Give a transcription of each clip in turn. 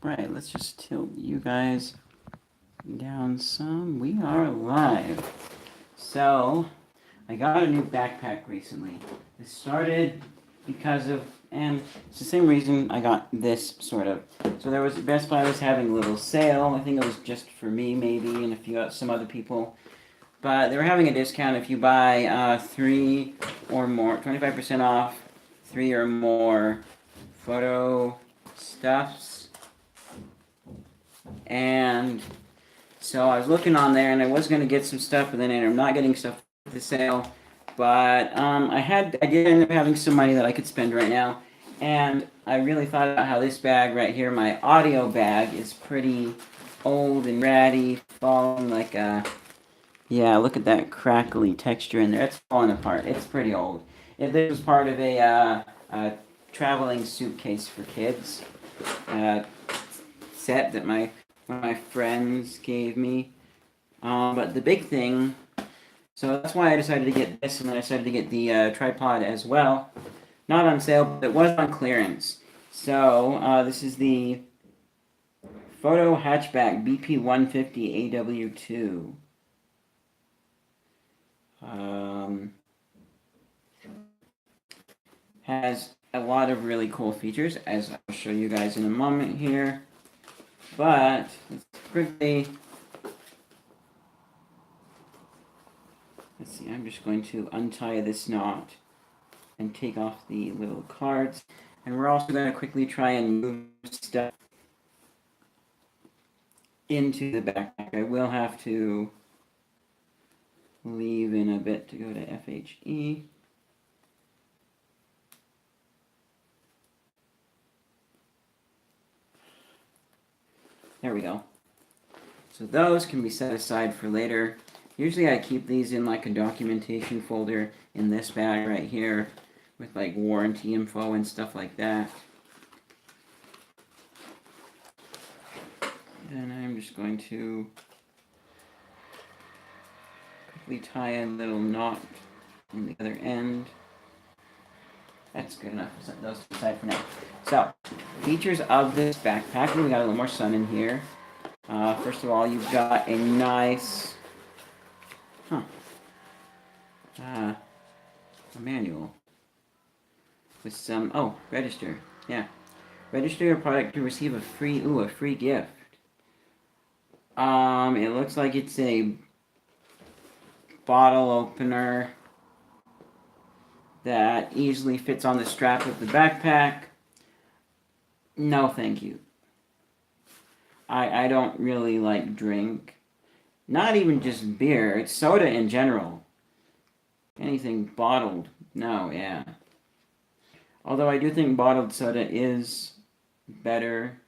Right, let's just tilt you guys down some. We are live. So, I got a new backpack recently. It started because of, and it's the same reason I got this, sort of. So there was, Best Buy was having a little sale. I think it was just for me, maybe, and some other people. But they were having a discount if you buy 3 or more, 25% off, 3 or more photo stuffs. And so I was looking on there, and I was going to get some stuff, but then I ended up not getting stuff for the sale. But I did end up having some money that I could spend right now, and I really thought about how this bag right here, my audio bag, is pretty old and ratty, falling like a... Yeah, look at that crackly texture in there. It's falling apart. It's pretty old. This was part of a traveling suitcase for kids set that one of my friends gave me. But the big thing, so that's why I decided to get this, and then I decided to get the tripod as well. Not on sale, but it was on clearance. So this is the Photo Hatchback BP150 AW2. Has a lot of really cool features, as I'll show you guys in a moment here. But let's see, I'm just going to untie this knot and take off the little cards. And we're also going to quickly try and move stuff into the backpack. I will have to leave in a bit to go to FHE. There we go. So those can be set aside for later. Usually I keep these in like a documentation folder in this bag right here with like warranty info and stuff like that. Then I'm just going to quickly tie a little knot in the other end. That's good enough. Set those aside for now. So, features of this backpack. We got a little more sun in here. First of all, you've got a nice, a manual with some, register. Yeah, register your product to receive a free gift. It looks like it's a bottle opener that easily fits on the strap of the backpack. No, thank you. I don't really like drink. Not even just beer. It's soda in general. Anything bottled. No, yeah. Although I do think bottled soda is better.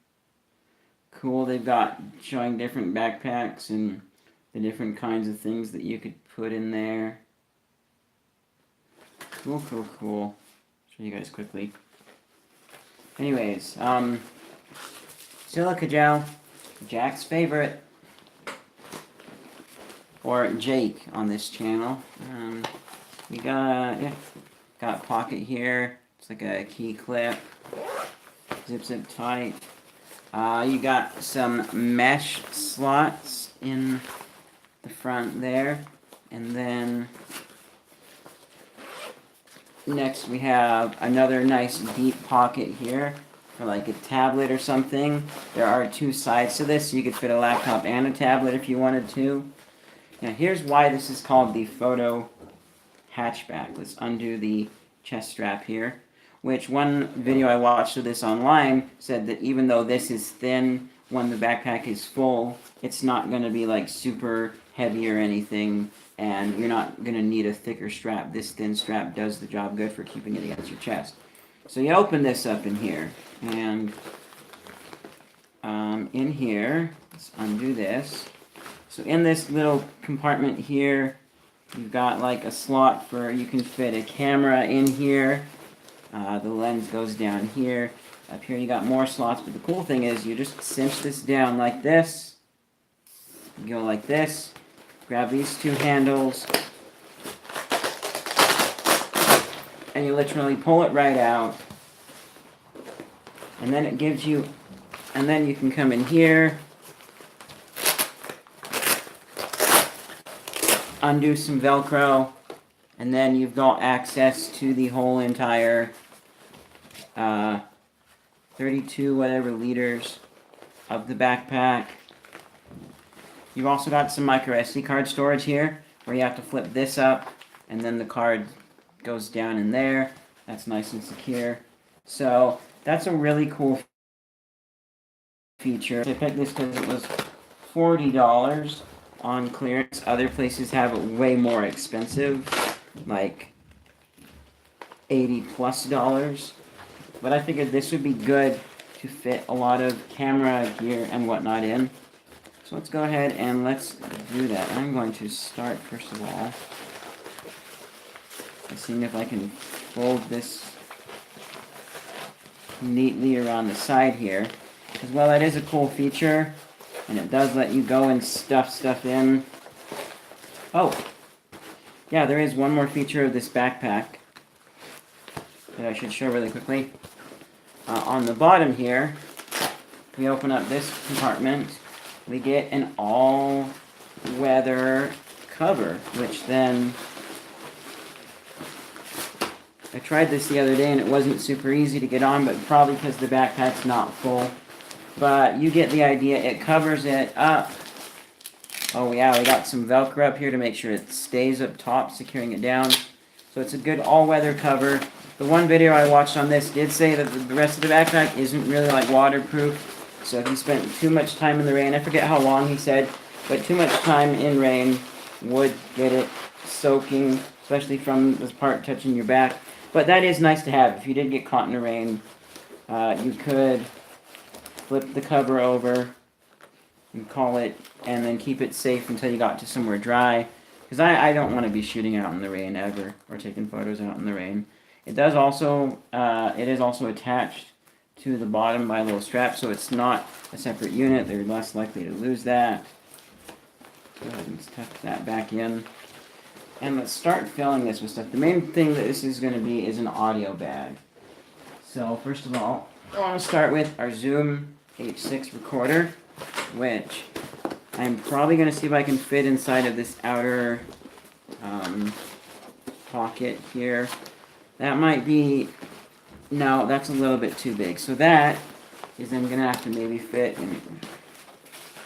Cool, they've got showing different backpacks and the different kinds of things that you could put in there. Cool, cool, cool. Show you guys quickly. Anyways, silica gel, Jack's favorite, or Jake on this channel. We got a pocket here. It's like a key clip. Zips it tight. You got some mesh slots in the front there, and then next we have another nice deep pocket here for like a tablet or something. There are 2 sides to this, so you could fit a laptop and a tablet if you wanted to. Now here's why this is called the Photo Hatchback. Let's undo the chest strap here, which one video I watched of this online said that even though this is thin, when the backpack is full, it's not going to be like super heavy or anything, and you're not going to need a thicker strap. This thin strap does the job good for keeping it against your chest. So you open this up in here, and in here, let's undo this. So in this little compartment here, you've got like a slot for, you can fit a camera in here. The lens goes down here. Up here you got more slots, but the cool thing is you just cinch this down like this. You go like this. Grab these 2 handles. And you literally pull it right out. And then it gives you And then you can come in here, undo some Velcro, and then you've got access to the whole entire 32 whatever liters of the backpack. You've also got some micro SD card storage here, where you have to flip this up, and then the card goes down in there. That's nice and secure. So that's a really cool feature. I picked this because it was $40 on clearance. Other places have it way more expensive, like $80+. But I figured this would be good to fit a lot of camera gear and whatnot in. So let's go ahead and let's do that. I'm going to start first of all by seeing if I can fold this neatly around the side here. Because while that is a cool feature, and it does let you go and stuff stuff in. Oh, yeah, there is one more feature of this backpack that I should show really quickly. On the bottom here, we open up this compartment, we get an all-weather cover, which then, I tried this the other day and it wasn't super easy to get on, but probably because the backpack's not full. But you get the idea, it covers it up. Oh yeah, we got some Velcro up here to make sure it stays up top, securing it down. So it's a good all-weather cover. The one video I watched on this did say that the rest of the backpack isn't really like waterproof. So if you spent too much time in the rain, I forget how long he said, but too much time in rain would get it soaking, especially from the part touching your back. But that is nice to have. If you did get caught in the rain, you could flip the cover over and call it, and then keep it safe until you got to somewhere dry. Because I don't want to be shooting out in the rain ever, or taking photos out in the rain. It is also attached to the bottom by a little strap, so it's not a separate unit. They're less likely to lose that. Go ahead and tuck that back in. And let's start filling this with stuff. The main thing that this is going to be is an audio bag. So first of all, I want to start with our Zoom H6 recorder, which I'm probably going to see if I can fit inside of this outer pocket here. That might be, no, that's a little bit too big. So that is then going to have to maybe fit in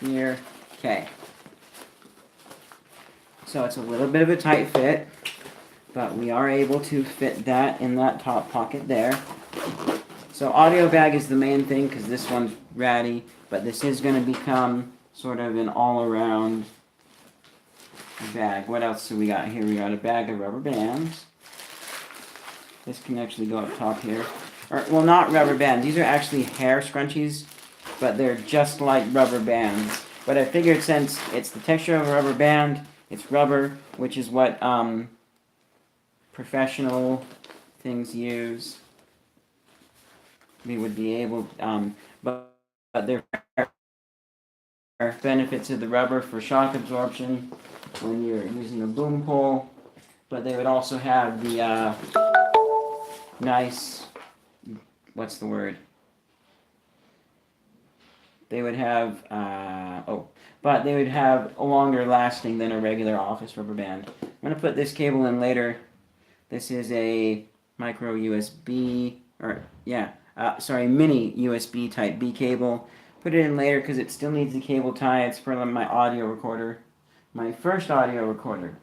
here. Okay. So it's a little bit of a tight fit, but we are able to fit that in that top pocket there. So audio bag is the main thing because this one's ratty, but this is going to become sort of an all-around bag. What else do we got here? We got a bag of rubber bands. This can actually go up top here. Or, well, not rubber bands. These are actually hair scrunchies, but they're just like rubber bands. But I figured since it's the texture of a rubber band, it's rubber, which is what professional things use. We would be able, but there are benefits of the rubber for shock absorption when you're using a boom pole. But they would also have the nice, what's the word? They would have, but they would have a longer lasting than a regular office rubber band. I'm going to put this cable in later. This is a micro USB, mini USB type B cable. Put it in later because it still needs the cable tie. It's for my audio recorder. My first audio recorder.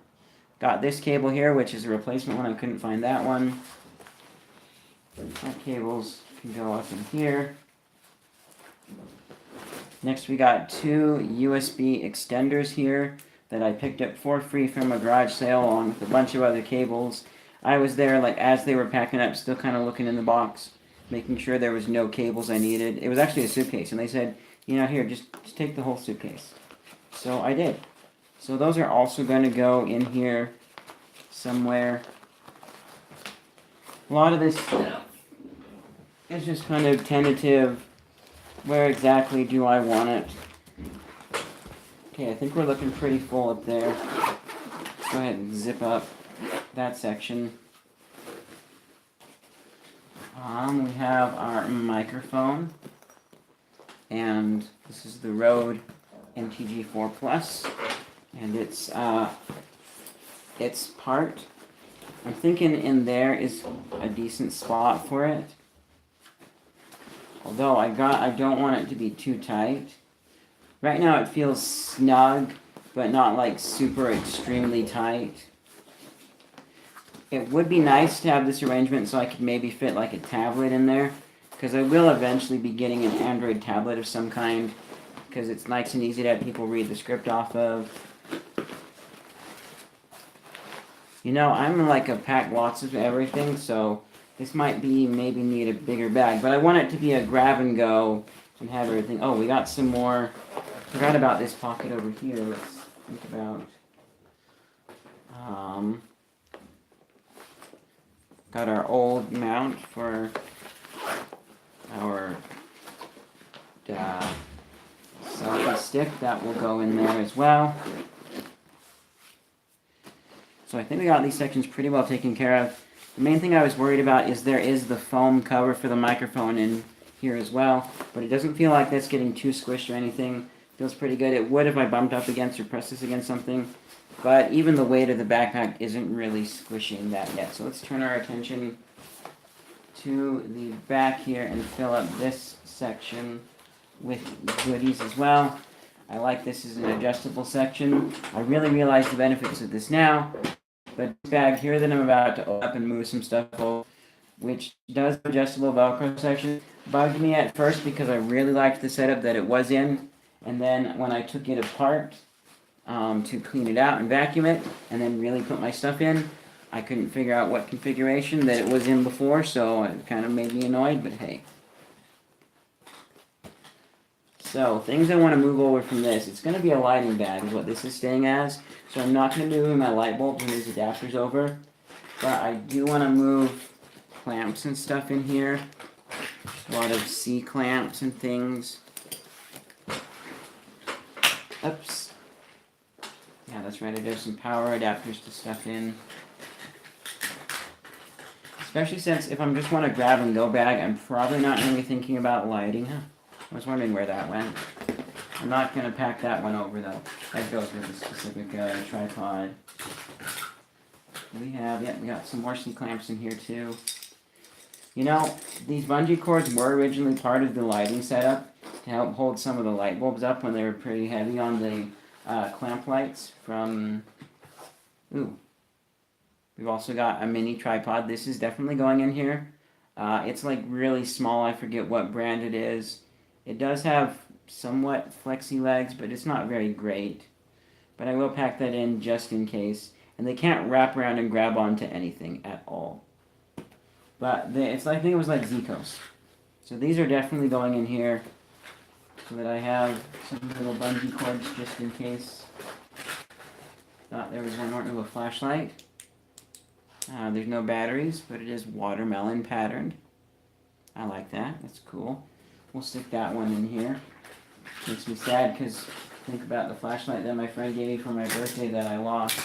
Got this cable here, which is a replacement one. I couldn't find that one. That cables can go up in here. Next we got two USB extenders here that I picked up for free from a garage sale along with a bunch of other cables. I was there like as they were packing up, still kind of looking in the box, making sure there was no cables I needed. It was actually a suitcase, and they said, here, just take the whole suitcase. So I did. So those are also going to go in here somewhere. A lot of this stuff is just kind of tentative. Where exactly do I want it? Okay, I think we're looking pretty full up there. Go ahead and zip up that section. We have our microphone. and this is the Rode MTG4 Plus, and it's part. I'm thinking in there is a decent spot for it. Although I don't want it to be too tight. Right now it feels snug, but not like super extremely tight. It would be nice to have this arrangement so I could maybe fit like a tablet in there, because I will eventually be getting an Android tablet of some kind, because it's nice and easy to have people read the script off of. You know, I'm like a pack lots of everything, so this might be maybe need a bigger bag, but I want it to be a grab and go and have everything. Oh, we got some more. Forgot about this pocket over here. Let's think about. Got our old mount for our selfie stick. That will go in there as well. So I think we got these sections pretty well taken care of. The main thing I was worried about is there is the foam cover for the microphone in here as well, but it doesn't feel like that's getting too squished or anything. Feels pretty good. It would if I bumped up against or pressed this against something, but even the weight of the backpack isn't really squishing that yet. So let's turn our attention to the back here and fill up this section with goodies as well. I like this as an adjustable section. I really realize the benefits of this now. But this bag here that I'm about to open up and move some stuff over, which does adjustable Velcro section, bugged me at first because I really liked the setup that it was in. And then when I took it apart to clean it out and vacuum it, and then really put my stuff in, I couldn't figure out what configuration that it was in before, so it kind of made me annoyed, but hey. So, things I want to move over from this. It's going to be a lighting bag is what this is staying as. So I'm not going to be moving my light bulbs and these adapters over. But I do want to move clamps and stuff in here. A lot of C-clamps and things. Oops. Yeah, that's right. There's some power adapters to stuff in. Especially since if I'm just want to grab and go bag, I'm probably not going to be thinking about lighting. Huh. I was wondering where that went. I'm not going to pack that one over though. That goes with a specific tripod. We got some more C-clamps in here too. You know, these bungee cords were originally part of the lighting setup to help hold some of the light bulbs up when they were pretty heavy on the clamp lights from... Ooh. We've also got a mini tripod. This is definitely going in here. It's like really small. I forget what brand it is. It does have somewhat flexi legs, but it's not very great. But I will pack that in just in case. And they can't wrap around and grab onto anything at all. But I think it was like Zikos. So these are definitely going in here. So that I have some little bungee cords just in case. Thought there was one more of a flashlight. There's no batteries, but it is watermelon patterned. I like that. That's cool. We'll stick that one in here. Makes me sad because think about the flashlight that my friend gave me for my birthday that I lost.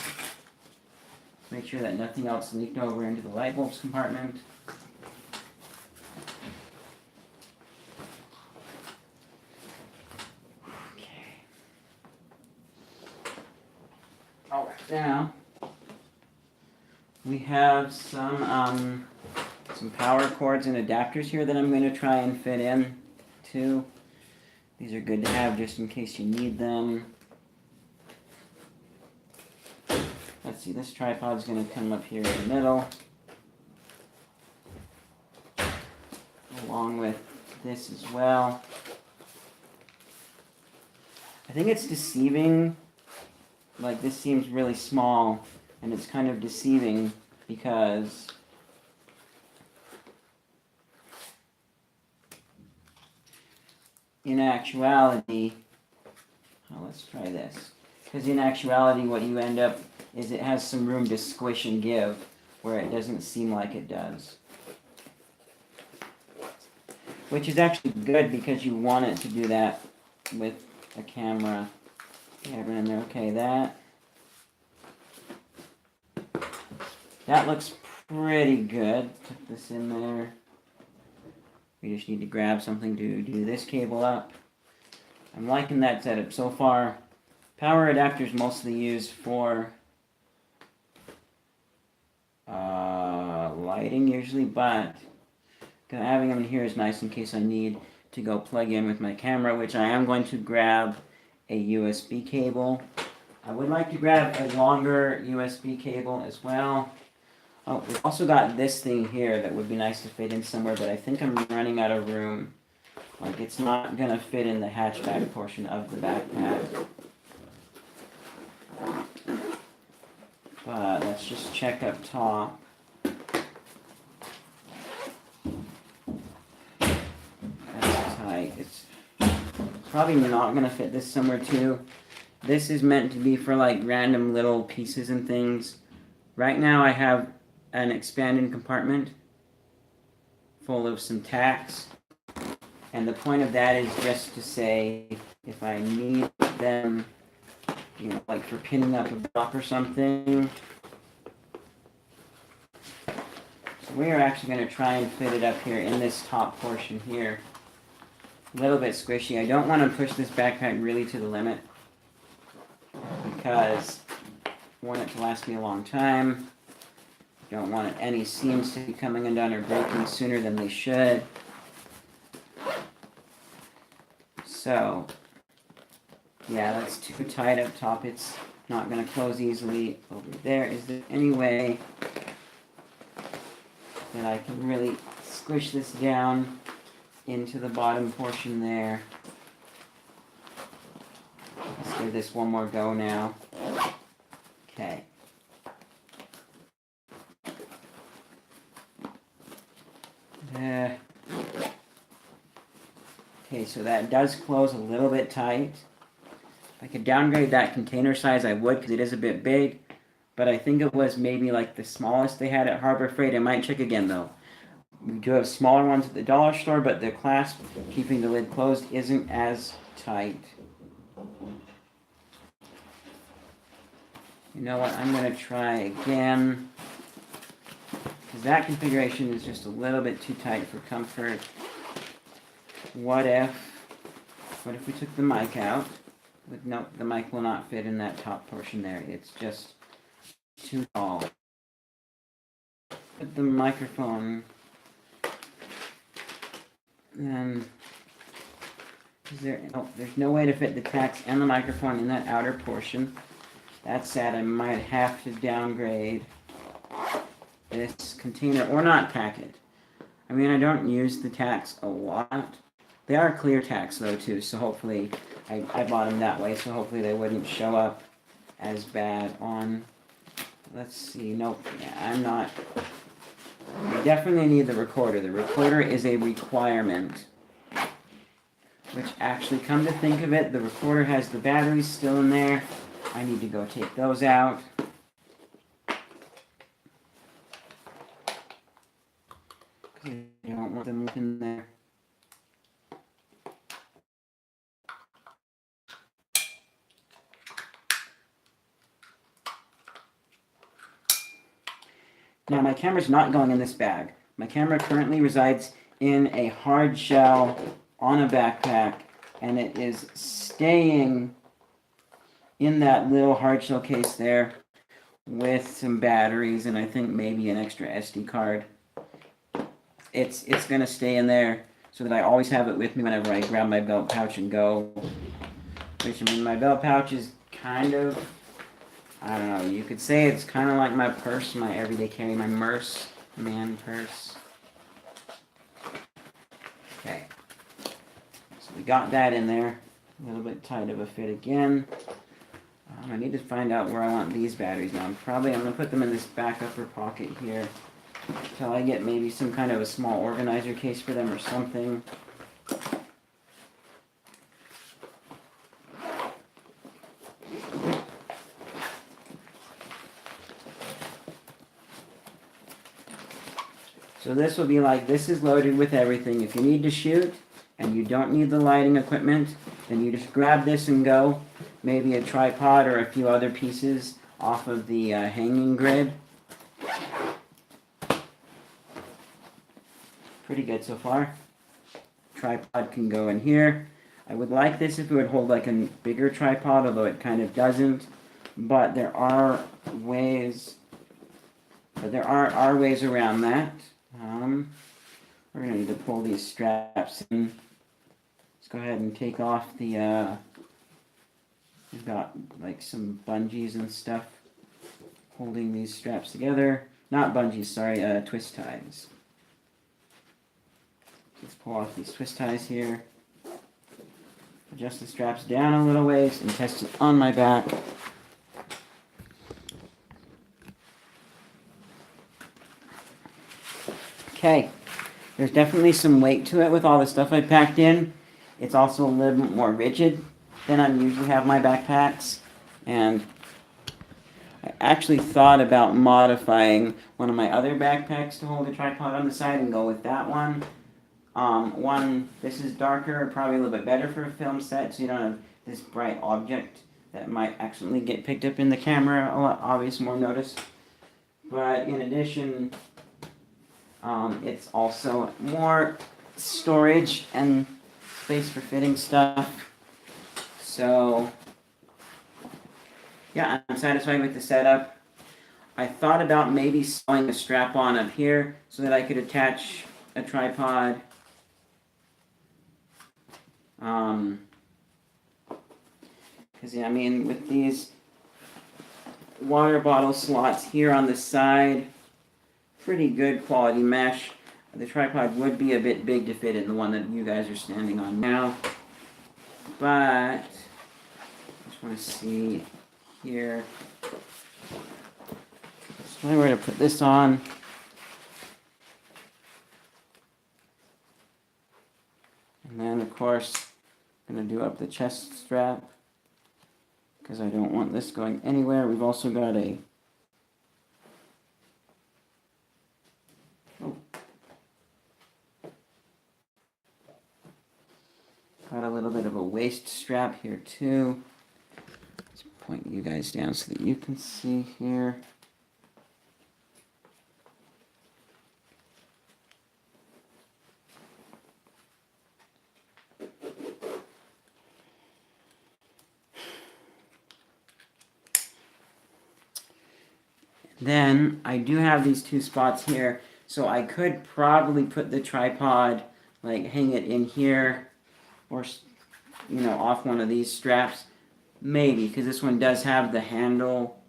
Make sure that nothing else leaked over into the light bulbs compartment. Okay. Alright, now we have some power cords and adapters here that I'm going to try and fit in too. These are good to have just in case you need them. Let's see, this tripod's going to come up here in the middle. Along with this as well. I think it's deceiving. Like, this seems really small, and it's kind of deceiving because in actuality, let's try this. Because in actuality, what you end up is it has some room to squish and give, where it doesn't seem like it does. Which is actually good because you want it to do that with a camera. Yeah, everyone in there. Okay, that looks pretty good. Put this in there. We just need to grab something to do this cable up. I'm liking that setup so far. Power adapter is mostly used for lighting usually, but having them in here is nice in case I need to go plug in with my camera, which I am going to grab a USB cable. I would like to grab a longer USB cable as well. Oh, we've also got this thing here that would be nice to fit in somewhere, but I think I'm running out of room. Like, it's not going to fit in the hatchback portion of the backpack. But let's just check up top. That's tight. It's probably not going to fit this somewhere too. This is meant to be for like random little pieces and things. Right now I have an expanded compartment full of some tacks. And the point of that is just to say if I need them, you know, like for pinning up a block or something. So we are actually going to try and fit it up here in this top portion here. A little bit squishy. I don't want to push this backpack really to the limit because I want it to last me a long time. Don't want any seams to be coming undone or breaking sooner than they should. So, yeah, that's too tight up top. It's not going to close easily over there. Is there any way that I can really squish this down into the bottom portion there? Let's give this one more go now. Okay. Okay, so that does close a little bit tight. If I could downgrade that container size, I would, because it is a bit big. But I think it was maybe like the smallest they had at Harbor Freight. I might check again, though. We do have smaller ones at the dollar store, but the clasp, keeping the lid closed, isn't as tight. You know what? I'm going to try again. Because that configuration is just a little bit too tight for comfort. What if we took the mic out? But no, the mic will not fit in that top portion there. It's just too tall. Put the microphone. Then there's no way to fit the tacks and the microphone in that outer portion. That's sad. I might have to downgrade this container or not tack it. I mean, I don't use the tacks a lot. They are clear tacks though too, so hopefully I bought them that way, so hopefully they wouldn't show up as bad on. Let's see. Nope. Yeah, I'm not. We definitely need the recorder. The recorder is a requirement. Which actually, come to think of it, the recorder has the batteries still in there. I need to go take those out. I don't want them in there. Now my camera's not going in this bag. My camera currently resides in a hard shell on a backpack, and it is staying in that little hard shell case there with some batteries and I think maybe an extra SD card. It's going to stay in there so that I always have it with me whenever I grab my belt pouch and go. Which, I mean, my belt pouch is kind of, I don't know, you could say it's kind of like my purse, my everyday carry, my Merce man purse. Okay. So we got that in there. A little bit tight of a fit again. I need to find out where I want these batteries now. I'm going to put them in this back upper pocket here until I get maybe some kind of a small organizer case for them or something. So this will be like, this is loaded with everything. If you need to shoot and you don't need the lighting equipment, then you just grab this and go. Maybe a tripod or a few other pieces off of the hanging grid. Pretty good so far. Tripod can go in here. I would like this if it would hold like a bigger tripod, although it kind of doesn't. But there are ways around that. We're going to need to pull these straps in. Let's go ahead and take off the, we've got like some bungees and stuff holding these straps together. Not bungees, sorry, twist ties. Let's pull off these twist ties here. Adjust the straps down a little ways and test it on my back. Okay, there's definitely some weight to it with all the stuff I packed in. It's also a little bit more rigid than I usually have my backpacks. And I actually thought about modifying one of my other backpacks to hold a tripod on the side and go with that one. This is darker, probably a little bit better for a film set, so you don't have this bright object that might accidentally get picked up in the camera, a lot obvious, more notice. But in addition, it's also more storage and space for fitting stuff. So, yeah, I'm satisfied with the setup. I thought about maybe sewing a strap on up here so that I could attach a tripod. Because, yeah, I mean, with these water bottle slots here on the side, pretty good quality mesh. The tripod would be a bit big to fit in the one that you guys are standing on now. But I just want to see here. So I were to put this on. And then of course I'm going to do up the chest strap because I don't want this going anywhere. We've also got a little bit of a waist strap here too. Let's point you guys down so that you can see here. Then I do have these two spots here, so I could probably put the tripod, like hang it in here, or off one of these straps, maybe, because this one does have the handle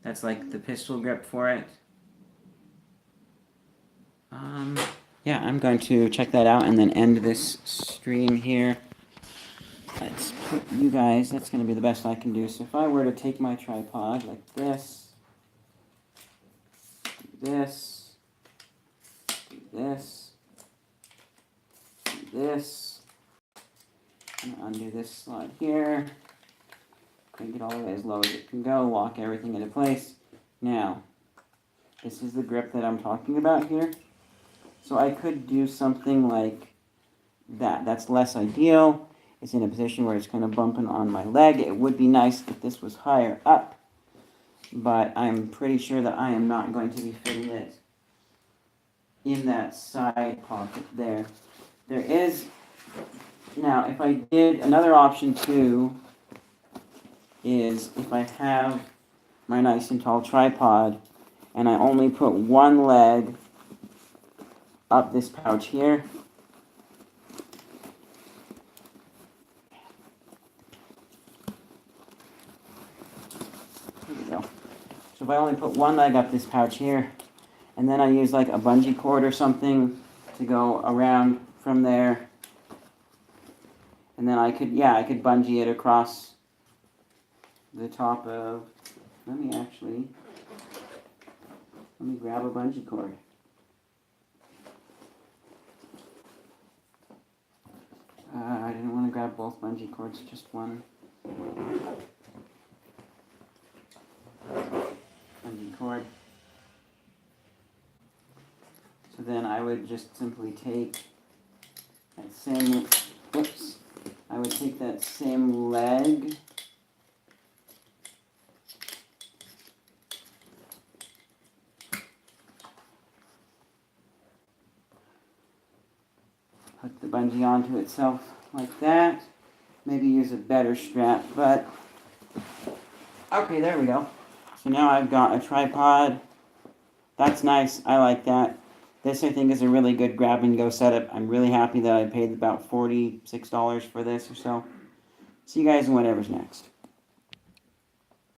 that's like the pistol grip for it. Yeah, I'm going to check that out and then end this stream here. Let's put you guys, that's going to be the best I can do. So if I were to take my tripod like this, do this, do this, do this, and undo this slot here, crank it all the way as low as it can go, lock everything into place. Now, this is the grip that I'm talking about here. So I could do something like that. That's less ideal. It's in a position where it's kind of bumping on my leg. It would be nice if this was higher up, but I'm pretty sure that I am not going to be fitting it in that side pocket there. There is, now if I did, another option too is if I have my nice and tall tripod and I only put one leg up this pouch here. There we go. So if I only put one leg up this pouch here, and then I use like a bungee cord or something to go around from there, and then I could bungee it across the top of, let me grab a bungee cord. I didn't want to grab both bungee cords, just one. Bungee cord. So then I would just simply take that same, I would take that same leg hook the bungee onto itself like that, maybe use a better strap, but okay, there we go. So now I've got a tripod. That's nice. I like that. This, I think, is a really good grab-and-go setup. I'm really happy that I paid about $46 for this or so. See you guys in whatever's next.